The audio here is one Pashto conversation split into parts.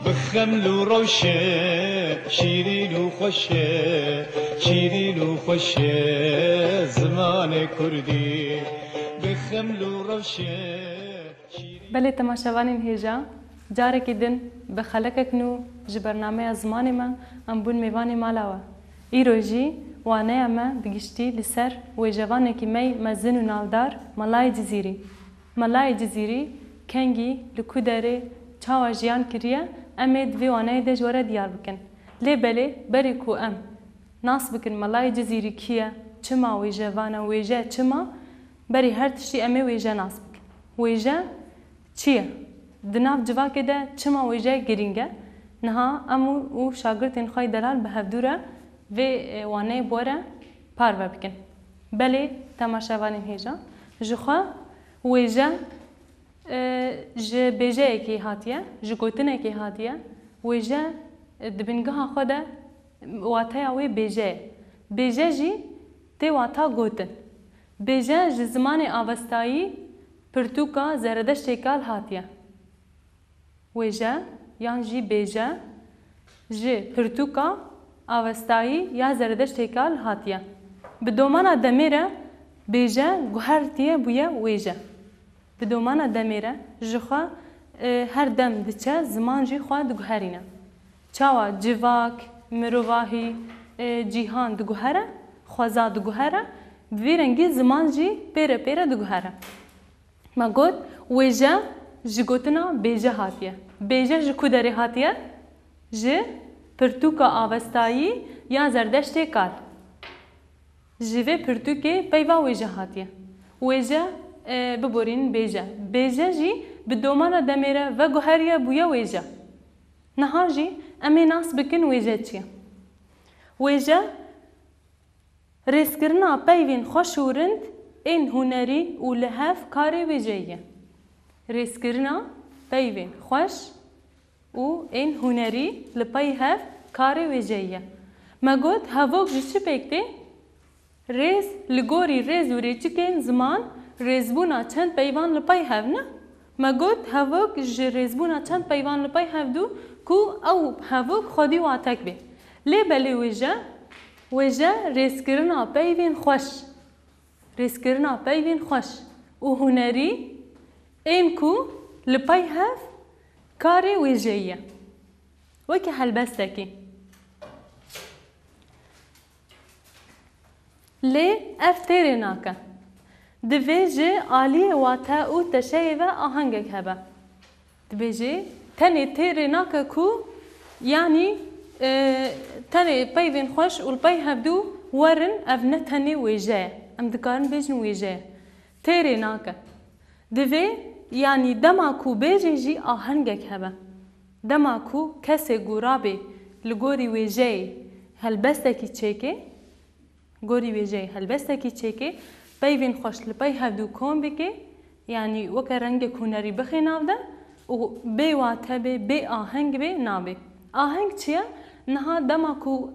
بخمل وروشة شيرين وخوشة شيرين وخوشة زمان كردي بخمل وروشة بله تماشاوانین هیجا جارێکی din bi xelekek nû ji bernameya zimanê me em bûn mêvanê mala we. Îro jî waneya me digiştî li ser wêjevanekî me mezin û navdar Malayê Cizîrî. Malayê Cizîrî kengî li ku derê çawa jiyan kiriye em ê divê waneyê de ji were diyar bikin. Lê belê berê ku em nas bikin Malayê Cizîrî kî ye, çima wêjevane, wêje çima, berê her tiştî em ê wêje nas bikin. Wêje çi ye? Di nav civakê de çima wêje girîng e? Niha em û şagirtên xwe delal bi hevdûre vê waneyê bore parve bikin. Belê temaşevanên hêja ji xwe wêje ji bêjeyekê hatiye, ji gotinekê hatiye. Wêje di bingeha xwe de wateya wê bêje ye. Bêje jî tê wata gotin. Bêje ji zimanê avestayî pirtûka zeredeştêkal hatiye. Wêje yan jî bêje ji pirtûka avestayî ya zeredeştêkal hatiye. Bi domana demê re bêje guhertiye bûye wêje. Bi domana demê re ji xwe her dem diçe ziman jî xwe diguherîne. Çawa civak, mirovahî, cîhan diguhere, xweza diguhere, bi vê rengî ziman jî pêre pêre diguhere. Me got wêje ji gotina bêje hatiye. Bêje ji ku derê hatiye? Ji pirtûka avestayî ya zerdeştê kal. Ji vê pirtûkê peyva wêje hatiye. Wêje biborînin bêje. Bêje jî bi domana demê re veguheriye bûye wêje. Niha jî em ê nas bikin wêje çi ye? Wêje rêzkirina peyvên xweş û rind ên hunerî û li hev karê wêjeyî ye. Rêzkirina peyvên xweş û ên hunerî li pey hev karê wêjeyî ye. Me got hevok ji çi pêk tê? Rêz li gorî rêz û rêçikên ziman rêzbûna çend peyvan li pey hev ne? Me got hevok ji rêzbûna çend peyvan li pey hev dû ku ew hevok xwedî watek bê. Lê belê wêje, wêje rêzkirina peyvên xweş. Rêzkirina peyvên xweş û hunerî ên ku li pey hev karê wêjeyî ye. Wekî helbestekî. Lê ev têrê nake. Divê ji aliyê wate û teşeyê ve ahengek hebe. Dibêjê tenê têrê nake ku yanî tenê peyvên xweş û li pey hevdû werin ev ne tenê wêje ye. Em dikarin bêjin wêje ye. Têrê nake. Divê yanî dema ku bêjê jî ahengek hebe. Dema ku kesê gûrabê li gorî wêjeyê helbestekî çêkê, gorî wêjeyê helbestekî çêkê, peyvên xweş li pey hevdû kom bike, yanî weke rengek hunerî bixe nav de û bê wate bê, bê aheng bê nabe. Aheng çi ye? Niha dema ku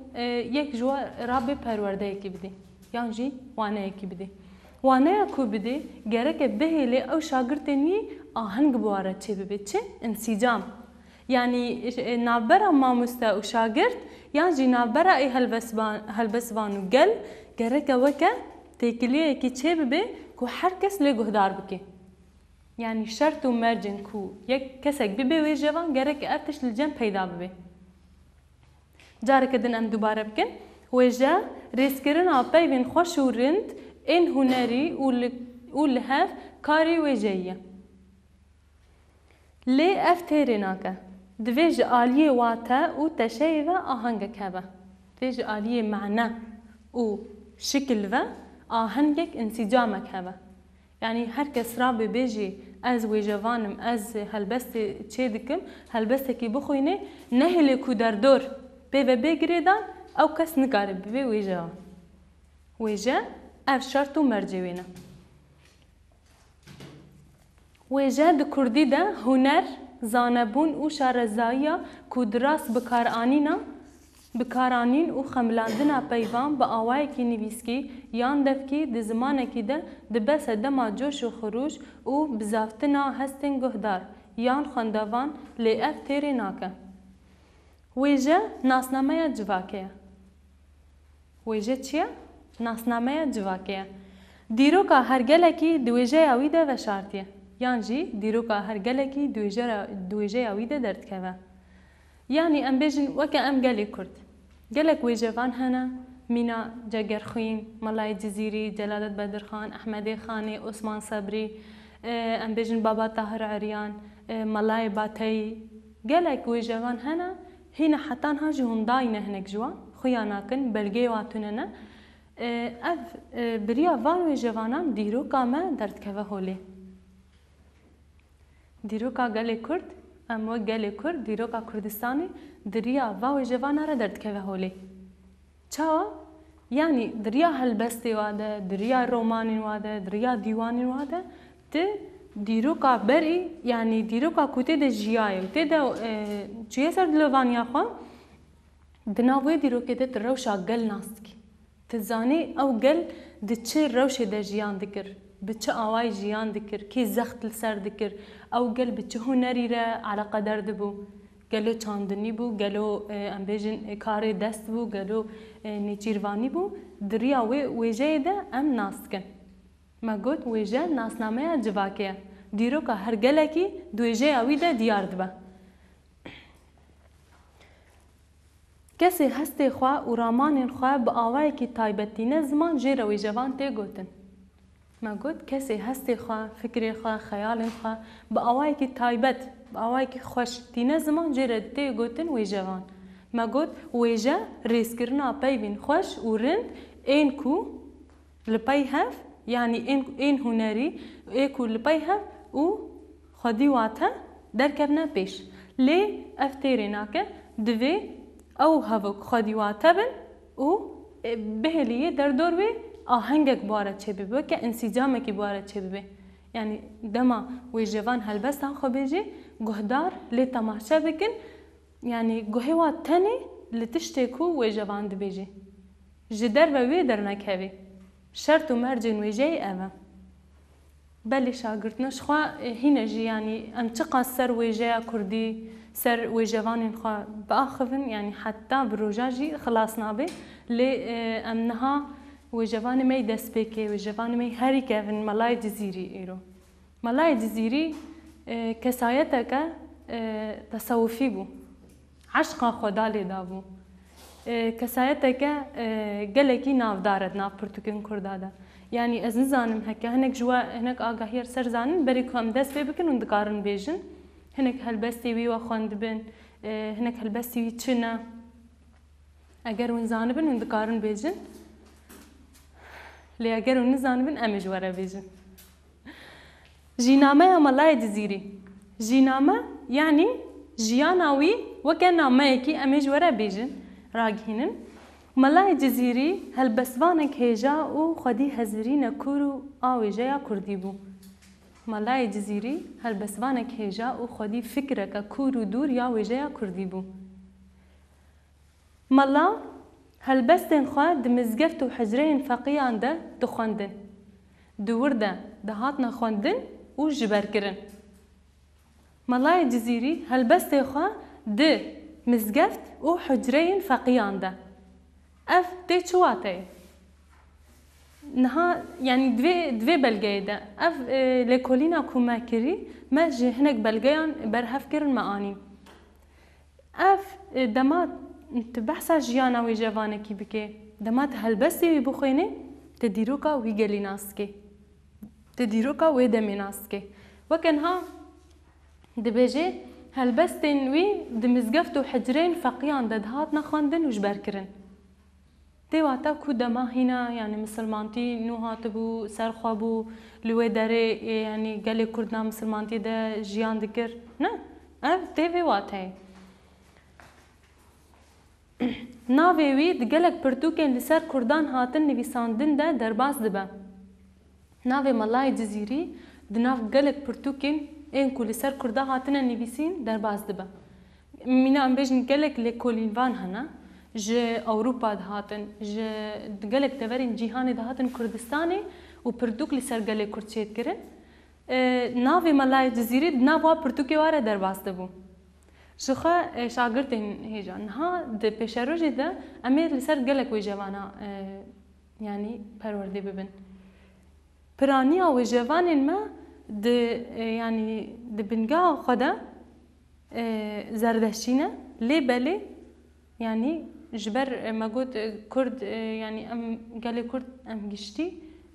yek ji we rabê perwerdeyekî bide yan jî waneyekî bide. Waneya ku bide gerek e bihêlê ew şagirtên wî aheng bi ware çê bibe. Çi? İnsîcam. Yani navbera mamoste û şagirt yan jî navbera ê helbesvan û gel gerek e weke têkiliyekî çê bibe ku her kes lê guhdar bike. Yani şert û mercên ku yek kesek bibe wê jevan gerek e ev tişt li cem peyda bibe. Careke din em dubare bikin. Wêje rêzkirina peyvên xweş û rind ên hunerî û li hev karê wêjeyî ye. Lê ev têrê nake. Divê ji aliyê wate û teşeyê ve ahengek hebe. Divê ji aliyê mane û şikil ve ahengek insîcamek hebe. Yani herkes rabê bêjî ez wêjevanim, ez helbestê çê dikim, helbestekî bixwîne, nehêlê ku derdor pê ve bê girêdan ew kes nikare bibe wêjevan. Wêje ev şert û mercê wê ne. Wêje di Kurdî de huner, zanebûn û şarezayiya ku di rast bikaranîn û xemilandina peyvan bi awayekî nivîskî yan devkî di zimanekî de dibe sedema coş û xirûj û bizaftina hestên guhdar yan xwendevan lê ev têrê nake. ویژه ناسنامه جواکه ویژه چیه؟ ناسنامه جواکه دیروکا هر گلکی دویژه اوی ده وشارتیه یان جی دیروکا هر گلکی دویژه اوی ده درد که یعنی ام بیجن وکه ام گلی کرد گلک ویژه وان هنه مینا جگرخوین ملای جزیری جلالت بدرخان احمد خانی عثمان صبری ام بیجن بابا طاهر عریان ملای باتی گلک ویژه وان هنه هنا حتی هاجی هندای نه هنک جوا خویاناکن بلگی واتونه نه اف بریا وان ویژه وانم دیروکا ما درد که هولی دیروکا گلی کرد اما گلی کرد دیروکا کردستانی دریا و جوانا را درد که هولی چا یعنی دریا هلبستی واده دریا رومانی واده دریا دیوانی واده ته دیروکا بری یعنی دیروکا کوته ده جیای ته ده چیه سر دلوانیا خو دناوی دیروکه ده روشا گل ناستکی تزانی او گل ده چه روش ده جیان دکر به چه آوای جیان دکر کی زخت لسر دکر او گل به چه هنری را علاقه درد بو گلو چاندنی بو گلو ام بیجن کار دست بو گلو نیچیروانی بو دریا ویجه ده ام ناستکن ما گوت ویجه ناسنامه جواکه دیرو که هر گلکی دویجه اوی ده دیار دبا کسی هستی خواه و رامان خواه با آوای که تایبتینه زمان جیر ویجوان تی گوتن ما گوت کسی هستی خواه فکر خواه خیال خواه با آوای که تایبت با آوای که خوش تینه زمان جیر تی گوتن ویجوان ما گوت ویجه ریس کرنا پیوین خوش و رند این کو لپی هف یعنی این هنری ایکو لپی هف و خودی واته درکبنا پیش لی افتیری ناکه دوی او هفوک خودی واته بن و بهلیه در دور وی آهنگک باره چه ببه که انسجامه کی باره چه ببه یعنی دما وی جوان هلبستان خو بیجی گهدار لی تماشا بکن یعنی گوهی وات تنی لی تشتیکو وی جوان دی بیجی جدر و وی در نکوی شرط و مرجن وی جی اوه بلی شاگردنش خواه هینه جی یعنی ام چقا سر وی جی کردی سر وی جوان خواه باخفن یعنی حتی بروجا جی خلاص نابه لی ام نها و جوان می دست بکی و جوان می هری کهن ملای جزیری ایرو ملای جزیری کسایته که تصوفی بو عشق خدا لیدا بو کسایته که گلکی نافدارد ناف پرتوکن کرداده یعنی از نزانم هکه هنک جوا هنک آگاهیر سر زانن بری کم دست بکن و دکارن بیجن هنک هلبستی وی و خوند بن هنک هلبستی وی چنه اگر ون زانبن و دکارن بیجن لی اگر اون نزانبن امیج وره بیجن جینامه ملای جزیری جینامه یعنی جیاناوی وکه نامه کی امیج وره بیجن راگهینن ملای جزیری هلبسوانک هیجا و خودی هزری نکورو آویجه یا کردی بو ملای جزیری هلبسوانک هیجا و خودی فکرک کورو دور یا ویجه یا کردی بو ملا هلبستن خواه دمزگفت و حجرین فقیان ده دخواندن دور ده دهاتنا خواندن و جبر کرن ملای جزیری هلبستن خواه ده مزگفت و حجرین فقیان ده اف ده چواته نها يعني دوی بلگه ده اف لکولینا کومکری ما جهنک بلگیان برهف کرن معانی اف دمات تبحث جیانا وی جوانه کی بکه دمات هلبستی وی بخوینه تدیروکا وی گلی ناسکه تدیروکا وی دمی ناسکه وکن ها دبیجه هلبستین وی دمزگفت و حجرین فقیان دهات نخواندن و جبر کرن دیواتا کو دما هینا یعنی مسلمانتی نو هاتبو سرخوابو لوی داره یعنی گلی کردنا مسلمانتی ده جیان دکر نه اف دیوی واته ناوی وی دگلک پرتوکن لسر کردان هاتن نویساندن ده درباز دبه ناوی ملای جزیری دناف گلک پرتوکن این کو لسر کردا هاتن نویسین درباز دبه مینا ام بیجن گلک لکولینوان هنه جه اوروپا ده هاتن جه گلک تورین جیهانی ده هاتن کردستانی و پرتوک لسر گلک کرچید کرن ناوی ملای جزیری دناف وا پرتوکی واره درباز دبو شخه شاگردین هیجا نها د پیشروجی ده امیر لسر گلک و جوانا یعنی پرورده ببن پرانیا و جوانین ما د یعنی د بنگاه خدا زردشتینه لی بله یعنی جبر ما قلت كرد يعني ام قال لي كرد ام قشتي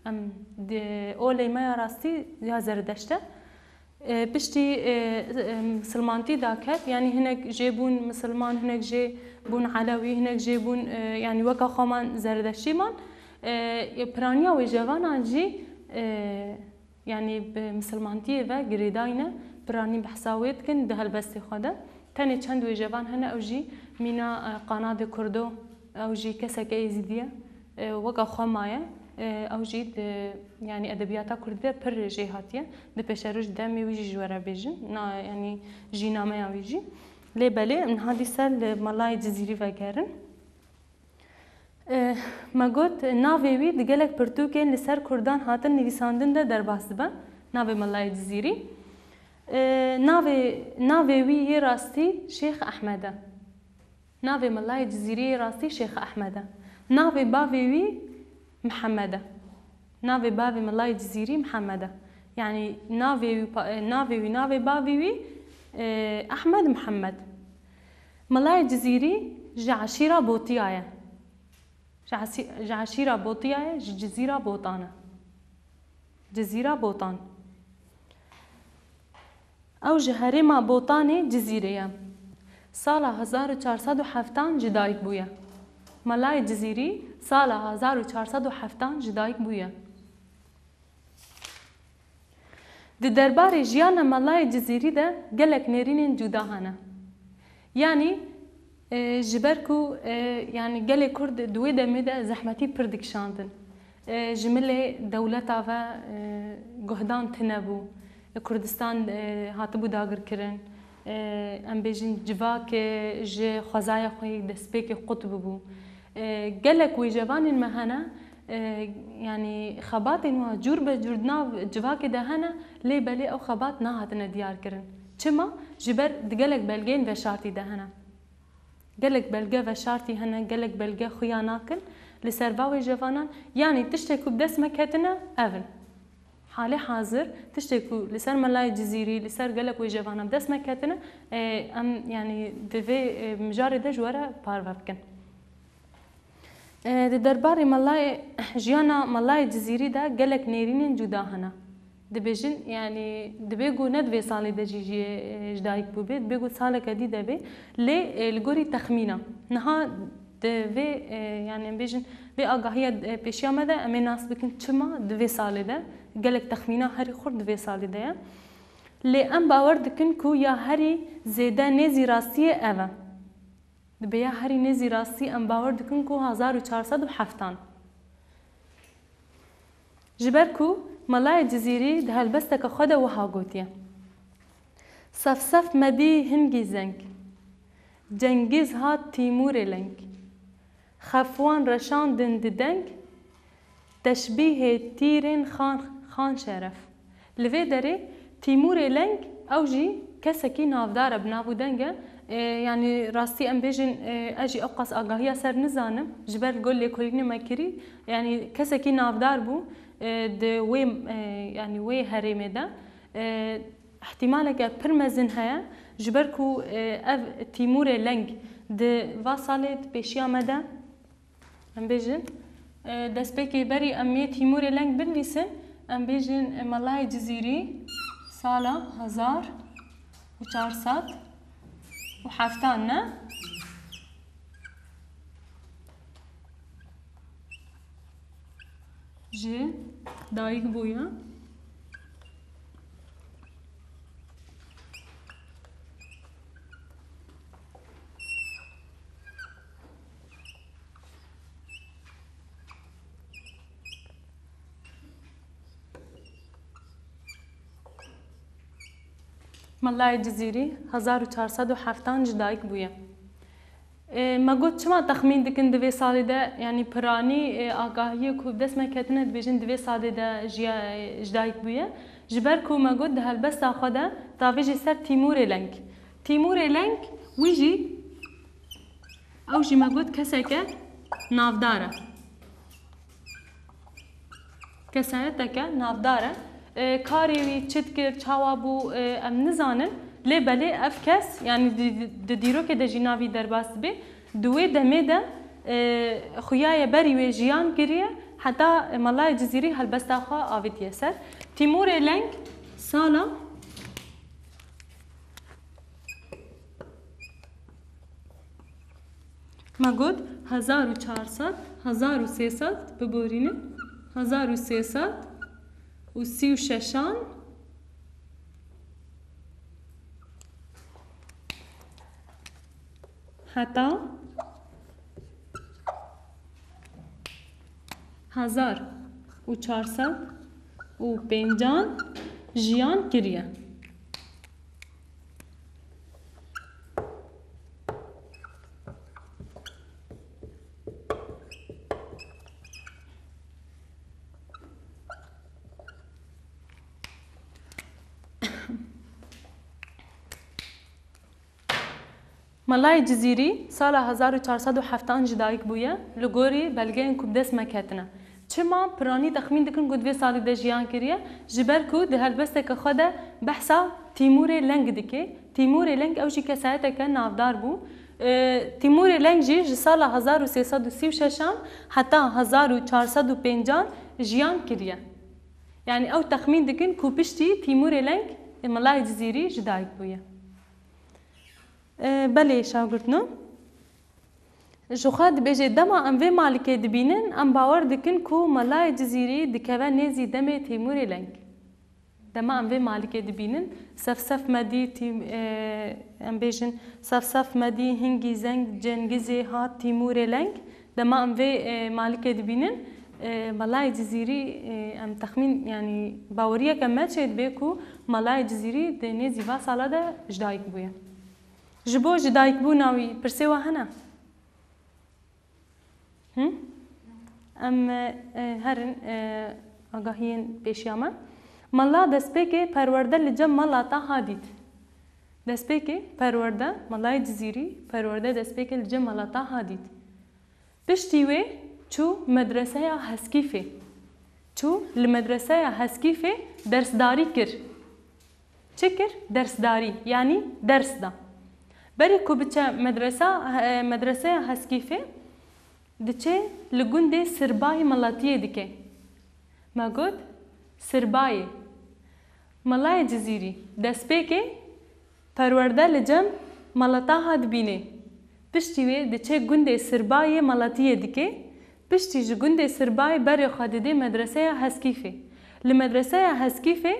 ام اولي ما راستي يا زردشته بشتي مسلمانتي داكت يعني هناك جيبون مسلمان هناك جيبون علوي هناك جيبون يعني وكا خمان زردشتي مان برانيا وجوانا جي يعني بمسلمانتي و قريداينه براني بحساويت كن ده البستي خدا تاني چند وجوان هنا او جي مينا قناة كردو او جي كسك ايزيدية وقا خمايا او جي يعني ادبياتا كردية پر جهاتية ده بشروج دامي ويجي جورا بيجن يعني جي ناميا ويجي لي بالي من هادي سال ملاي جزيري وگرن ما قلت ناوي دقلك برتوكين لسر كردان هاتن نويساندن ده درباس با ناوي ملاي جزيري ناوي وي راستي شيخ أحمد ناوي ملاي جزيري راستي شيخ أحمد ناوي باوي وي محمد ناوي باوي ملاي جزيري محمد يعني ناوي باوي وي أحمد محمد ملاي جزيري جعشيرة بوطيايا جعشيرة بوطيايا جزيرة بوطانة جزيرة بوطان او جهرما بوطاني جزيرية سالا 1407 جدايك بويا ملاي جزيري سالا 1407 جدايك بويا دي درباري جيانا ملاي جزيري ده قلق نيرين جداهانا يعني جبركو يعني قلق كرد دويدا ميدا زحمتي پردك شاندن جملة دولتا و قهدان تنبو كردستان هاتبو داگر کرن ام بیجن جواک ج خزایا خوی دسپیک قطب بو گلک وی جوان مهنا يعني خبات انه جور بجردنا جواك دهنا لي بلي او خبات نهاتنا ديار کرن چما جبر دگلک بلگين و شارتي دهنا گلک بلگه و شارتي هنا گلک بلگه خويا ناكن لسرواوي جوانان يعني تشتكو بدس مكتنا اول حالي حاضر تشتكو لسر ملاي جزيري لسر قلق ويجوانا بدس مكتنا ام يعني دفي مجاري ده جوارا بارفابكن دي درباري ملاي جيانا ملاي جزيري ده قلق نيرين جداهنا دبيجن يعني دبيجو ندوي سالي ده جي جدايك بوبي دبيجو سالة كدي دبي لي الجوري تخمينة نها دبي يعني بيجن في آگاهی پیشیامده امی ناس بکن چما دوی ساله ده گلک تخمینا هری خورد دوی ساله ده لی ام باور دکن کو یا هری زیده نزی راستی اوه دبی یا هری نزی راستی ام باور دکن کو 1407 جبر کو ملای جزیری ده هلبسته که خود وها گوتیه صف مدی هنگی زنگ جنگیز هات تیمور لنگ خفوان رشان دنددنگ تشبیه تیرین خان شرف لوی داره تیمور لنگ او جی کسکی نافدار بنابو دنگه يعني راستي ام بيجن اجي اوقاس اگاهيا سر نزانم جبر قول لي كلني مكري يعني كسكي نافدار بو د وي يعني وي هريمه ده احتمالك برمزن هيا جبركو تيمور لنگ د واصلت بيشيا مده ام بيجن دسبكي بري امي تيمور لنگ بنويسن ام بيجن ملاي جزيري سالا 1400 وحفتاننا جي دايق بويا ملاي جزيري 1407 جدايق بويا ما قلت شما تخمين دكن دوي سالي ده يعني براني آگاهي كو دس ما كتنه بيجن دوي سالي ده جدايق بويا جبر كو ما قلت ده هالبس آخده تاويجي سر تيمور لنگ تیمور لنگ ویجی او جی ما گوت کسکه نافداره کسایتکه نافداره کاری وی چت کر چاوا بو ام نزانن لی بله اف کس یعنی دیرو که دجی ناوی درباس بی دوی دمه ده خویای بری و جیان گریه حتی ملای جزیری هلبستا خواه آوید یسر تیمور لنگ سالا ما گفت 1400 1300 ببورینه 1336 حتی 1450 جیان کریه ملای جزیری سال 1407 جدایک بویه لگوری بلگین کو بدست مکتنه چما پرانی تخمین دکن گود وی سالی ده جیان کریه جبر کو ده هلبسته که خود بحثا تیمور لنگ دکه تیمور لنگ اوجی کسایت که نافدار بو تیمور لنگ جی سال 1336 حتی 1450 جیان کریه یعنی او تخمین دکن کو پشتی تیمور لنگ ملای جزیری جدایک بویه بله شاگردنو جوخا دبیجه دما ام وی مالکه دبینن ام باور دکن کو ملای جزیری دکوه نیزی دم تیمور لنگ دما ام وی مالکه دبینن سف مدی ام بیجن سف مدی هنگی زنگ جنگیزی هات تیمور لنگ دما ام وی مالکه دبینن ملای جزیری ام تخمین یعنی باوریه که ما چید بیکو ملای جزیری ده نیزی و سالا ده جدایک بویه جبو جدایک بو ناوی پرسه وهنه ام هرن آگاهین پیشیامه ملا دستپیک پرورده لجم ملا تا هادید دستپیک پرورده ملای جزیری پرورده دستپیک لجم ملا تا هادید پشتیوه چو مدرسه هسکیفه چو لمدرسه هسکیفه درسداری کر چه کر؟ درسداری یعنی درس دا بری کو بچه مدرسه هسکیفه دچه لگونده سربای ملاتیه دیکه ما گود سربای ملای جزیری دست که پرورده لجم ملاتا هاد بینه پشتیوه دچه گونده سربای ملاتیه دیکه پشتی جو گونده سربای بری خادده مدرسه هسکیفه لمدرسه هسکیفه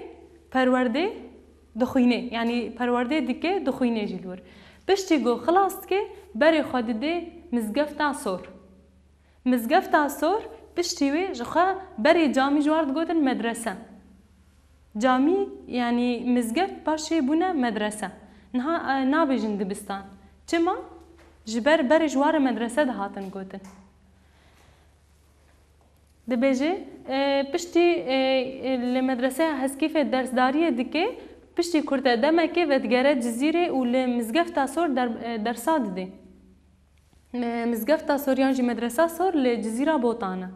پرورده دخوینه یعنی پرورده دیکه دخوینه جلور پشتی گو خلاص که بری خادده مزگفتا سور مزگفتا سور پشتیوه جخوا بری جامی جوارد گودن مدرسه جامی یعنی مزگفت پاشه بونه مدرسه نها نابجن دبستان چما جبر بری جوار مدرسه ده هاتن گودن دبیجه پشتی لمدرسه هسکیف درسداری دکه پشتی کرده دمه که ودگره جزیره و لمزگفتا سور درسا ده مزگفتا سوریان جی مدرسه سور لجزیره بوتانه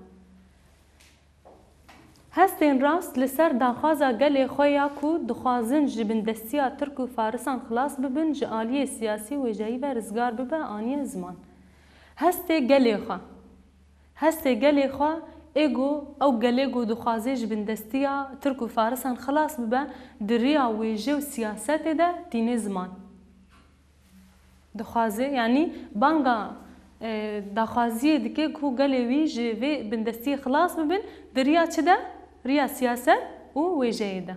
هستین راست لسر داخوازا گل خویا کو دخوازن جبن دستیا ترک و فارسان خلاص ببن جعالی سیاسی و جایی و رزگار ببه آنی زمان هسته گل خوا ایگو او گلیگو دخوازه جبن دستیا ترک و فارسان خلاص ببه دریا و جو سیاست ده تینه زمان دخوازه یعنی بانگا داخوازیه دکه کو گلی وی جوی بندستی خلاص ببن دریا چه ده؟ ریا سیاست و ویجه ده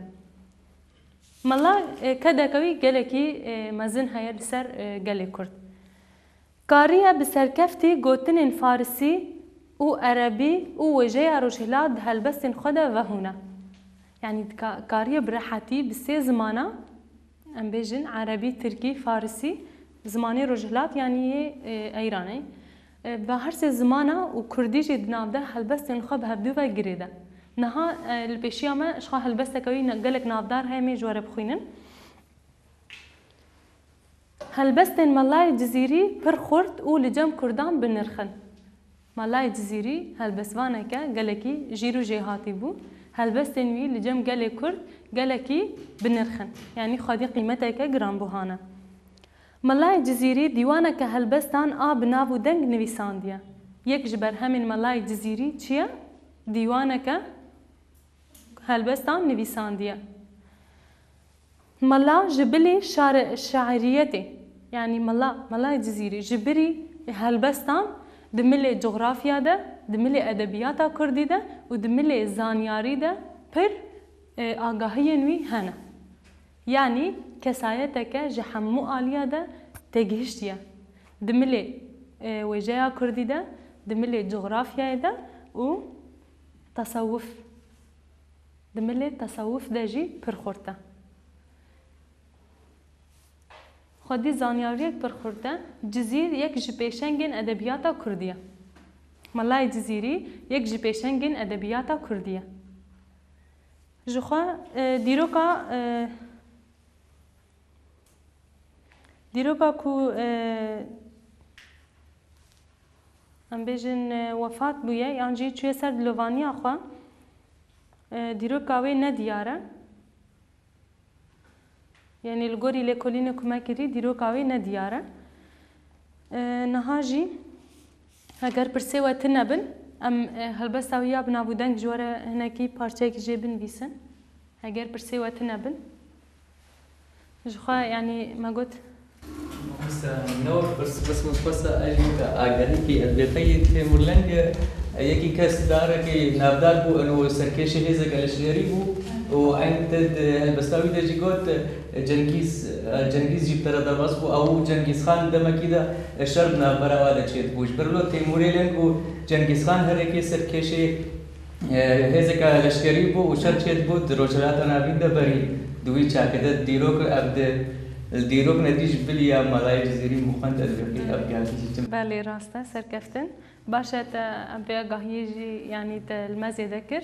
مالا کده کوی گلی کی مزن هیر سر گلی کرد کاریه بسرکفتی گوتن فارسی و عربی و ویجه روشهلات هلبستن خوده و هونه یعنی کاریه براحتی بسه زمانه ام بیجن عربی ترکی فارسی زمانی روجهلات یعنی ایرانی و هر سه زمانه و کردیش دنابده هلبستن خوب هبدو و گریده نها البشیامه اشخاص هلبسته کوي نقلك نافدار هاي مي جوار بخوينن هلبستن مالای جزیری پر خورد و لجم کردان بنرخن. مالای جزیری هلبسوانه که گلکی جیرو جهاتی بو. هلبستن وی لجم گل کرد گلکی بنرخن. یعنی خودی قیمته که گران بوهانه. مالای جزیری دیوانه که هلبستان آب ناو دنگ نویساندیه. یک جبر همین مالای جزیری چیه؟ دیوانه که هلبستان نویساندیه. ملا جبلی شاعریته يعني ملا جزيري جبري هلبستان دملي جغرافيا ده دملي ادبياتا كردي ده ودملي زانياري ده پر آگاهی نوی هنه يعني كسايتك جحمو آليا ده تجهشتيا دملي وجايا كردي ده دملي جغرافيا ده و تصوف دملي تصوف ده جي پر خورتا خودی زانیاریک برخورده جزیر یک جپیشنگین ادبیاتا کردیه. ملای جزیری یک جپیشنگین ادبیاتا کردیه. جخوا دیروکا کو ام بیجن وفات بویه یعنی چوی سر دلوانی آخوا دیروکا وی ندیاره يعني الجوري لكلين كماكري ديرو كاوي ندياره نهاجي اگر برسيوه تنبن ام هلبس اويا بنابودن جوره هناكي بارچه جيبن بيسن اگر برسيوه تنبن جخوا يعني ما قلت بس نور بس اجيك اگري البيتي تيمورلنگ یکی کس داره که نابدار بو انو سرکش هزک الشهری بو و انت البستاوي ده جيگوت جنگیز جیب تر دواس بو او جنگیز خان دمکی ده شرب نابرا واده چیت بوش برلو تیموری لنگو جنگیز خان هر کی سرکش هزک الشهری بو و شرب چیت بو روجلات نابین ده بری دوی چاکده دیروک ابد الديروك نديج بليا ملاي جزيري مخند البيقي ابياتي بالي راسته سركفتن باشت ابي قهيجي يعني المزي ذكر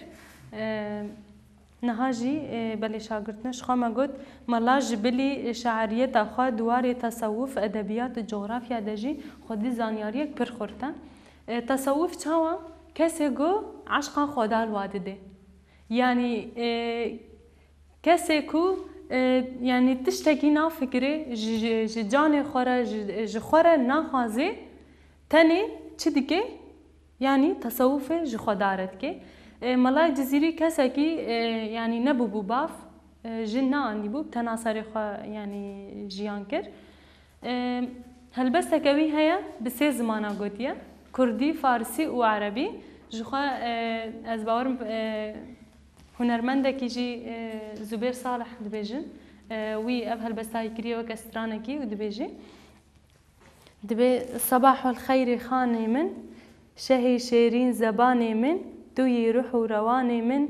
نهاجي بلي شاغرتنا شخما قلت ملاج بلي شعريه اخا دوار تصوف ادبيات الجغرافيا دجي خدي زانياريك برخورتا تصوف چاوا كسي جو عشقا خدا الوادده يعني كسي كو يعني تشتكي نا فكري جاني خورا جخورا ناخازي تاني چدكي يعني تصوف جخدارتكي ملاي جزيري كسكي يعني نبو بوباف جنا عندي بوب تناصري يعني جيانكر هل بس كوي هيا بسي زمانا قوتيا كردي فارسي وعربي جخوا از باورم هنرمندك يجي زبير صالح دبيجن وي اب هالبستاي كريا وكسترانكي ودبيجي دبي صباح الخير خاني من شهي شيرين زباني من دوي روح رواني من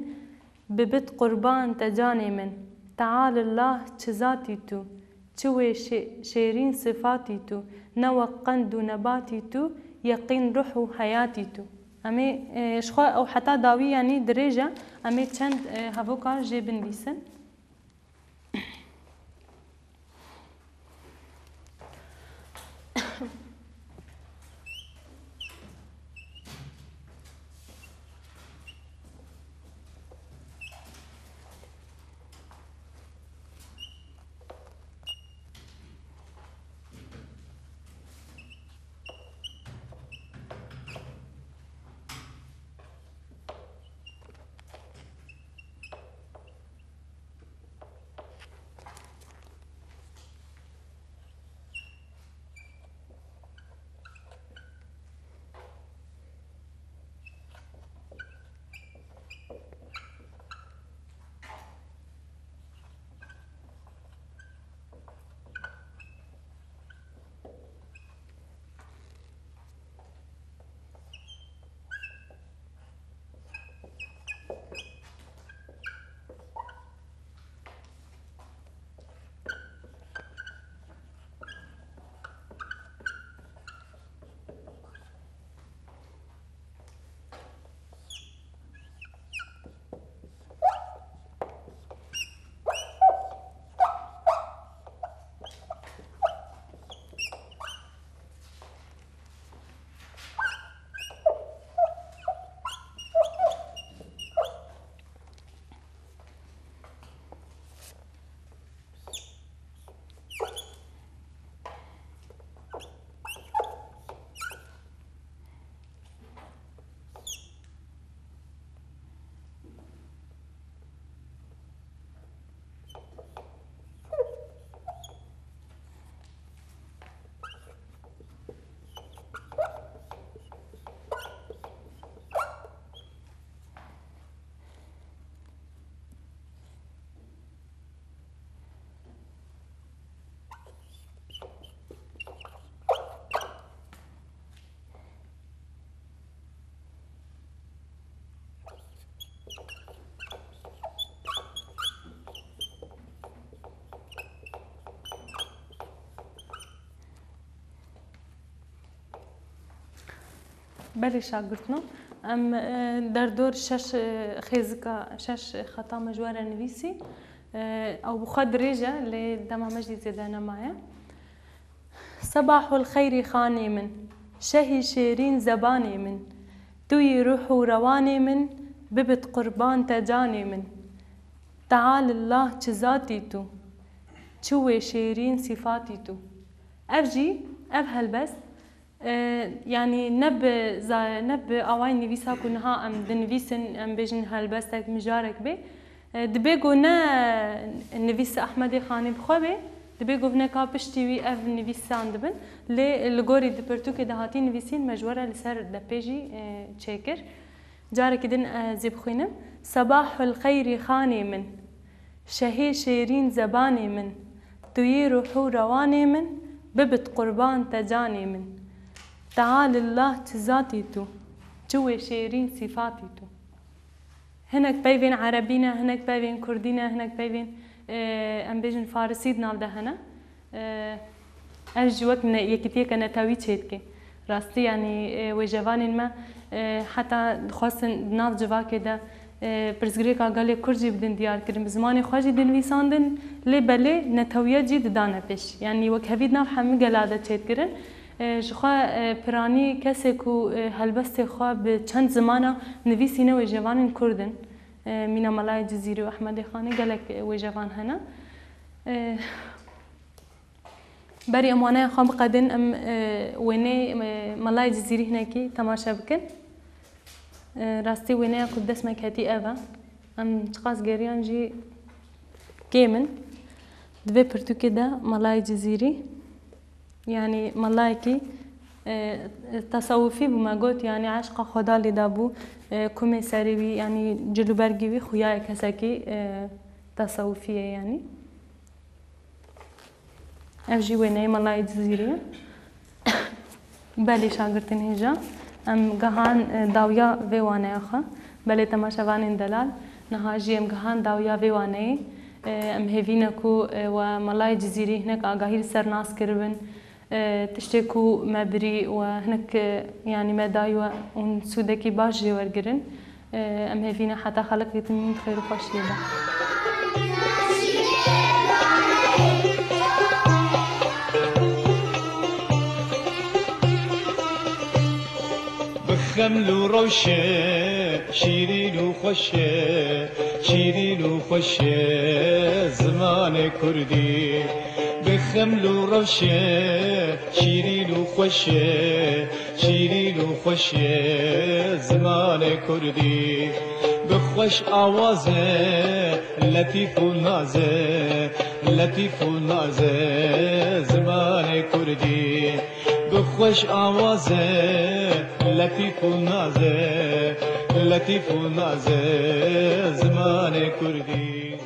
ببت قربان تجاني من تعال الله تشزاتي تو تشوي شيرين صفاتي تو نوى قند نباتي تو يقين روح حياتي تو امي شخوا او حتى داوي يعني درجه امي چند هفوكا جيبن بيسن بله شاگردنا ام در دور شش خیزکا شش خطا مجوار نویسی او بخد رجع لدما مجلس زدانا معايا. صباح الخير خاني من شهي شيرين زباني من توي روح رواني من ببت قربان تجاني من تعال الله چزاتي تو چوي شيرين صفاتي تو افجي افهل بس يعني نب اوين نويسا كنها ام دنويسن ام بيجن هالبستك مجارك بي دبيگو نا نویس احمد خانی بخوابه دبيگو هناك پشتی وی اف نویسان دبن لگوری دپرتو که دهاتی نویسین مجوره لسر دپیجی چیکر جاره کدن زیب خوینم. صباح الخير خاني من شهي شيرين زباني من توي روح رواني من ببت قربان تجاني من تعال الله تزاتي تو جوي شيرين صفاتي تو. هناك بيفين عربينا هناك بيفين كردينا هناك بيفين ام بيجن فارسي ناف ده هنا ارجي وقت يكتيه كنا تاوي تشيتكي راستي يعني وجوانين ما حتى خاصن ناف جوا كده برزگریکا گالی کرجی بدن دیار کردن بزمانی خواجی دنویساندن لی بله نتویه جی دانه پیش یعنی وقت هفید ناف همه گلاده چید کردن جخوا پرانی کسی کو هلبست خوا به چند زمانه نویسینه و جوانین کردن مینا ملای جزیری و احمد خانی گلک و جوان هنه بری امانه خواب قدن ام وینه ملای جزیری هنکی تماشا بکن راستی وینه قدس مکتی اوه ام چقاس گریان جی گیمن دوی پرتو که ده ملای جزیری يعني ملايكي تصوفي بما قلت يعني عشق خدا لدابو كومي ساريوي يعني جلو برقيوي خوياي كساكي تصوفية يعني افجي ويني ملاي جزيرية بالي شاگرتن هجا ام قهان داويا ويواني اخا بالي تماشاوان دلال نهاجي ام قهان داويا ويواني ام هيفينكو وملاي جزيري هناك اقاهير سرناس كربن تشتكو مبري وهناك يعني مدايوة ونسودكي باش جي ورقرن ام هيفينا حتى خلق يتمين خير وخوش ليدا بخمل وروشة شيرين وخوشة شيرين وخوشة زمان كردي بخمل وروشة شيرين وخوشة شيرين وخوشة زمان كردي بخوش آوازه لطيف ونازه لطيف ونازه زمان كردي بخوش آوازه لطيف ونازه لطيف ونازه زمان كردي